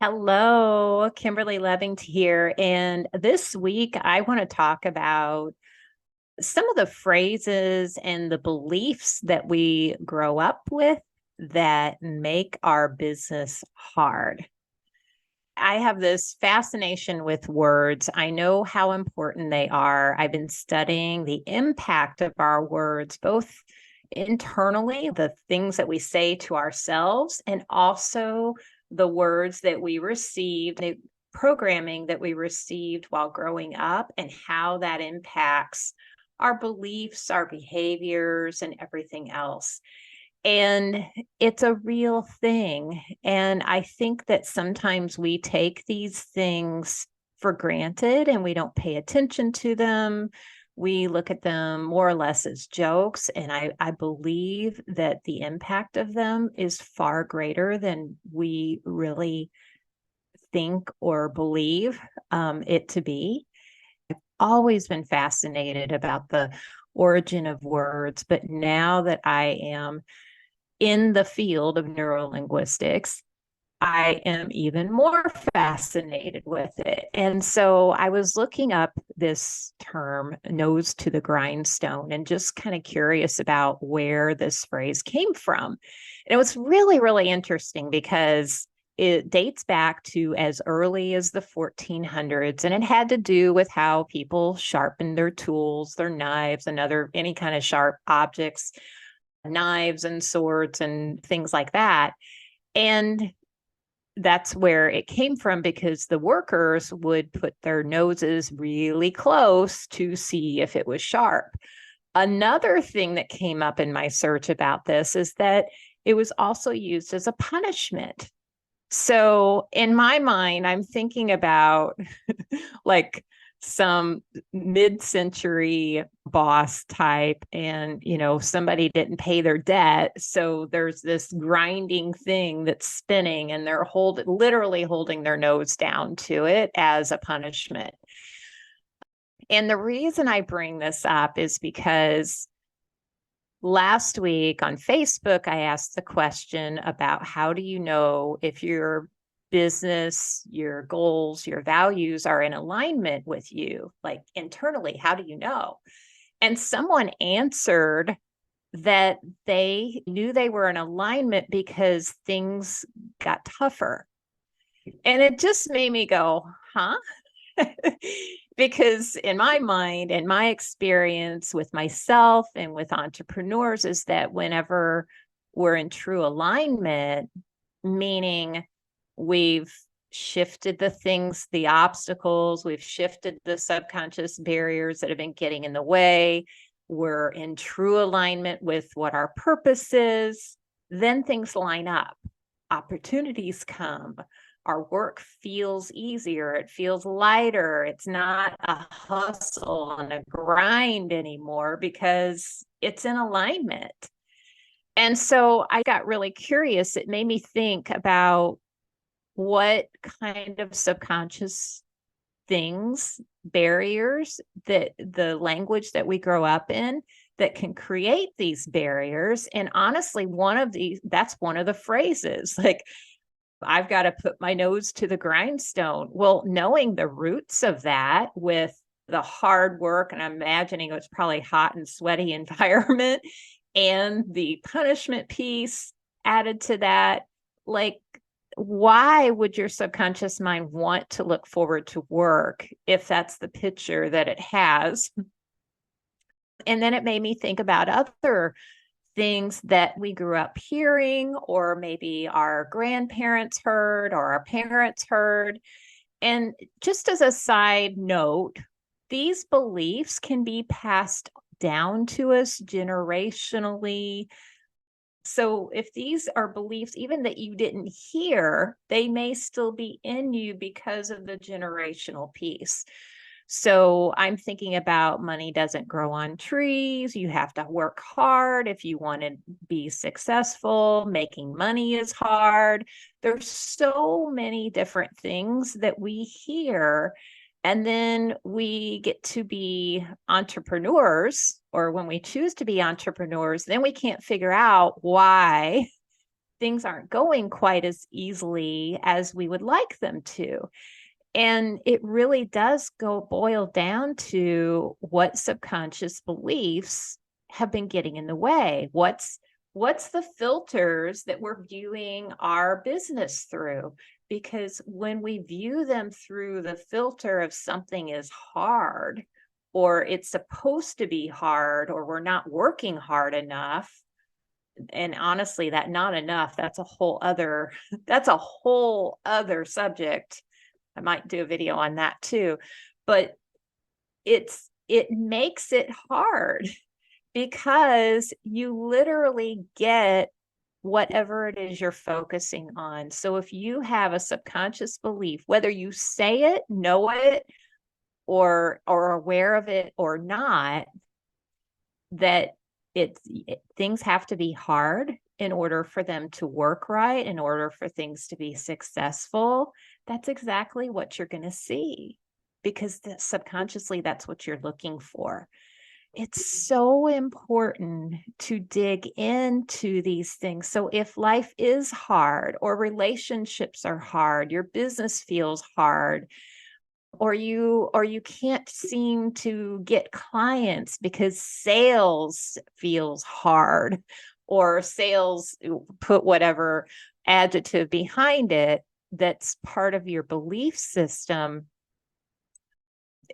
Hello, Kimberly Lebbing here. And this week, I want to talk about some of the phrases and the beliefs that we grow up with that make our business hard. I have this fascination with words. I know how important they are. I've been studying the impact of our words, both internally, the things that we say to ourselves, and also the words that we received, the programming that we received while growing up, and how that impacts our beliefs, our behaviors, and everything else. And it's a real thing. And I think that sometimes we take these things for granted and we don't pay attention to them. We look at them more or less as jokes. And I believe that the impact of them is far greater than we really think or believe it to be. I've always been fascinated about the origin of words, but now that I am in the field of neurolinguistics, I am even more fascinated with it. And so I was looking up this term, nose to the grindstone, and just kind of curious about where this phrase came from. And it was really, really interesting because it dates back to as early as the 1400s, and it had to do with how people sharpened their tools, their knives, and any kind of sharp objects, knives and swords and things like that. And that's where it came from because the workers would put their noses really close to see if it was sharp. Another thing that came up in my search about this is that it was also used as a punishment. So in my mind, I'm thinking about like some mid-century boss type, and somebody didn't pay their debt, so there's this grinding thing that's spinning and they're literally holding their nose down to it as a punishment. And the reason I bring this up is because last week on Facebook, I asked the question about how do you know if your business, your goals, your values are in alignment with you, like internally, how do you know? And someone answered that they knew they were in alignment because things got tougher. And it just made me go, huh? Because in my mind and my experience with myself and with entrepreneurs is that whenever we're in true alignment, meaning we've shifted the things, the obstacles, we've shifted the subconscious barriers that have been getting in the way, we're in true alignment with what our purpose is, then things line up, opportunities come, our work feels easier, it feels lighter, it's not a hustle and a grind anymore because it's in alignment. And so I got really curious. It made me think about what kind of subconscious things, barriers, that the language that we grow up in that can create these barriers. And honestly, that's one of the phrases, like, I've got to put my nose to the grindstone. Well, knowing the roots of that with the hard work, and I'm imagining it was probably hot and sweaty environment, and the punishment piece added to that, like, why would your subconscious mind want to look forward to work if that's the picture that it has? And then it made me think about other things that we grew up hearing, or maybe our grandparents heard, or our parents heard. And just as a side note, these beliefs can be passed down to us generationally. So if these are beliefs, even that you didn't hear, they may still be in you because of the generational piece. So I'm thinking about money doesn't grow on trees. You have to work hard if you want to be successful. Making money is hard. There's so many different things that we hear. And then we get to be entrepreneurs, or when we choose to be entrepreneurs, then we can't figure out why things aren't going quite as easily as we would like them to. And it really does boil down to what subconscious beliefs have been getting in the way. What's the filters that we're viewing our business through? Because when we view them through the filter of something is hard, or it's supposed to be hard, or we're not working hard enough, and honestly, that not enough, that's a whole other subject. I might do a video on that too, but it makes it hard because you literally get whatever it is you're focusing on. So if you have a subconscious belief, whether you say it, know it, or aware of it or not, that things have to be hard in order for them to work right, in order for things to be successful, that's exactly what you're going to see, because subconsciously that's what you're looking for. It's so important to dig into these things. So if life is hard, or relationships are hard, your business feels hard, or you can't seem to get clients because sales feels hard, or sales, put whatever adjective behind it, that's part of your belief system,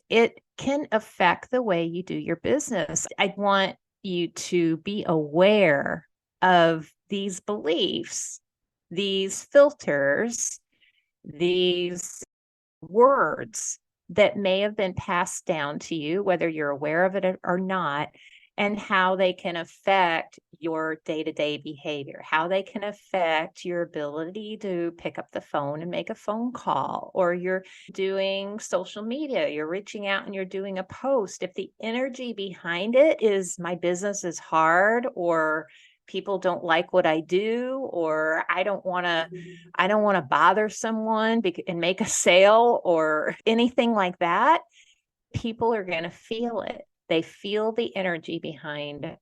it can affect the way you do your business. I want you to be aware of these beliefs, these filters, these words that may have been passed down to you, whether you're aware of it or not, and how they can affect your day-to-day behavior, how they can affect your ability to pick up the phone and make a phone call, or you're doing social media, you're reaching out and you're doing a post. If the energy behind it is my business is hard, or people don't like what I do, or I don't want to bother someone and make a sale, or anything like that, people are going to feel it. They feel the energy behind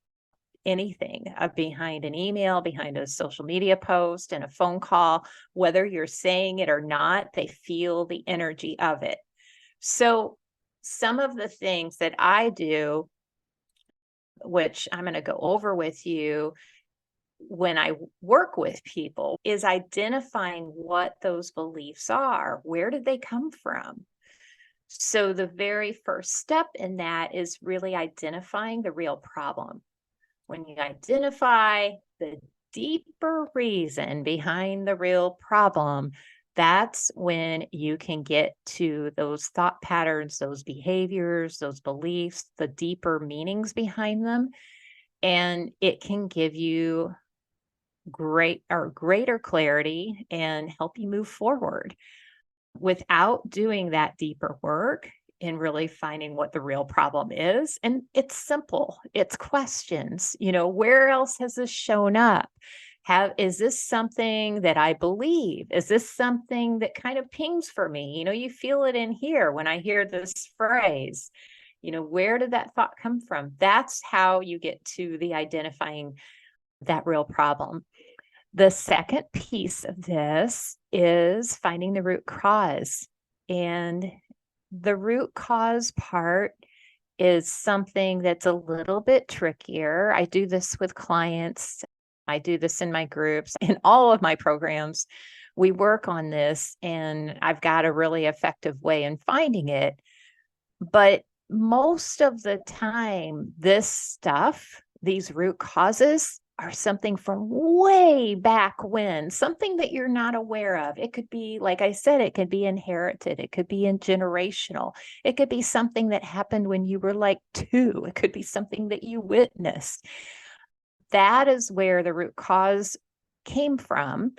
anything, behind an email, behind a social media post, and a phone call, whether you're saying it or not, they feel the energy of it. So some of the things that I do, which I'm going to go over with you when I work with people, is identifying what those beliefs are. Where did they come from? So the very first step in that is really identifying the real problem. When you identify the deeper reason behind the real problem, that's when you can get to those thought patterns, those behaviors, those beliefs, the deeper meanings behind them. And it can give you greater clarity and help you move forward. Without doing that deeper work and really finding what the real problem is. And it's simple. It's questions. Where else has this shown up? Is this something that I believe? Is this something that kind of pings for me? You feel it in here when I hear this phrase. Where did that thought come from? That's how you get to the identifying that real problem. The second piece of this is finding the root cause. And the root cause part is something that's a little bit trickier. I do this with clients. I do this in my groups. In all of my programs, we work on this, and I've got a really effective way in finding it. But most of the time, this stuff, these root causes, are something from way back when, something that you're not aware of. It could be, like I said, it could be inherited. It could be generational. It could be something that happened when you were like 2. It could be something that you witnessed. That is where the root cause came from.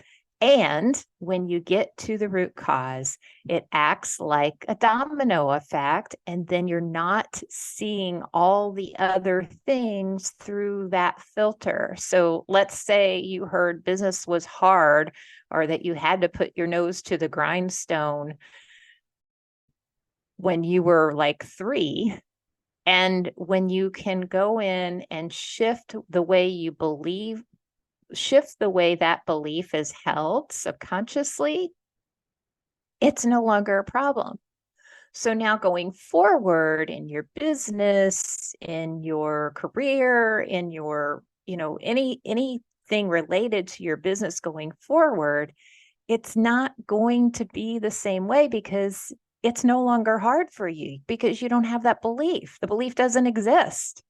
And when you get to the root cause, it acts like a domino effect, and then you're not seeing all the other things through that filter. So let's say you heard business was hard, or that you had to put your nose to the grindstone when you were like 3. And when you can go in and shift the way you believe shift the way that belief is held subconsciously, it's no longer a problem. So now going forward in your business, in your career, in your, anything related to your business going forward, it's not going to be the same way because it's no longer hard for you because you don't have that belief. The belief doesn't exist.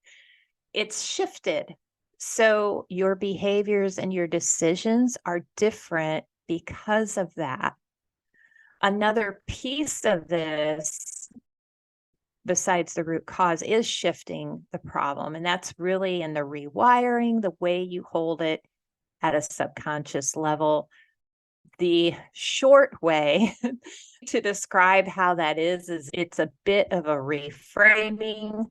It's shifted. So your behaviors and your decisions are different because of that. Another piece of this, besides the root cause, is shifting the problem. And that's really in the rewiring, the way you hold it at a subconscious level. The short way to describe how that is it's a bit of a reframing,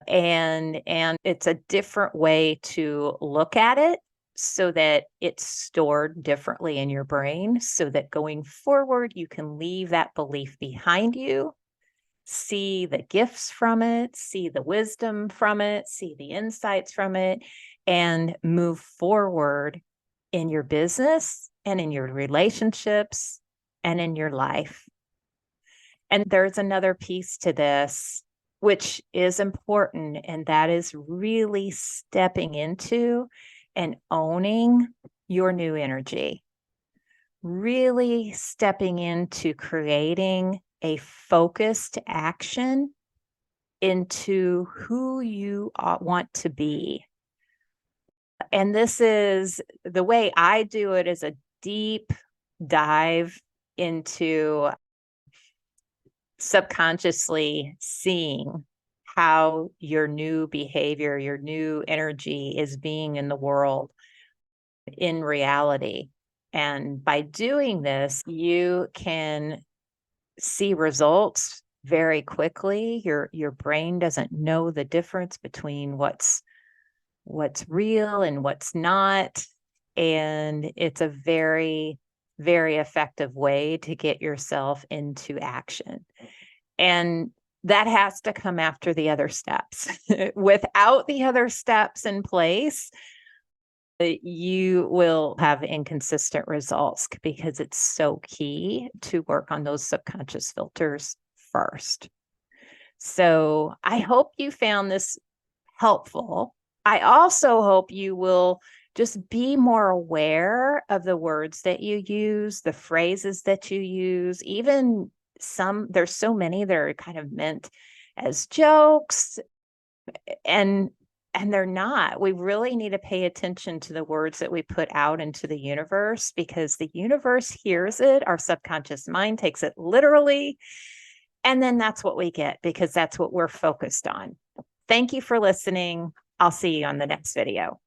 and it's a different way to look at it so that it's stored differently in your brain, so that going forward you can leave that belief behind you, see the gifts from it, see the wisdom from it, see the insights from it, and move forward in your business and in your relationships and in your life. And there's another piece to this, which is important, and that is really stepping into and owning your new energy. Really stepping into creating a focused action into who you want to be. And this is the way I do it, is a deep dive into subconsciously seeing how your new behavior, your new energy is being in the world in reality. And by doing this, you can see results very quickly. Your brain doesn't know the difference between what's real and what's not. And it's a very, very effective way to get yourself into action. And that has to come after the other steps. Without the other steps in place, you will have inconsistent results because it's so key to work on those subconscious filters first. So I hope you found this helpful. I also hope you will just be more aware of the words that you use, the phrases that you use, even there's so many that are kind of meant as jokes, and they're not. We really need to pay attention to the words that we put out into the universe, because the universe hears it. Our subconscious mind takes it literally. And then that's what we get, because that's what we're focused on. Thank you for listening. I'll see you on the next video.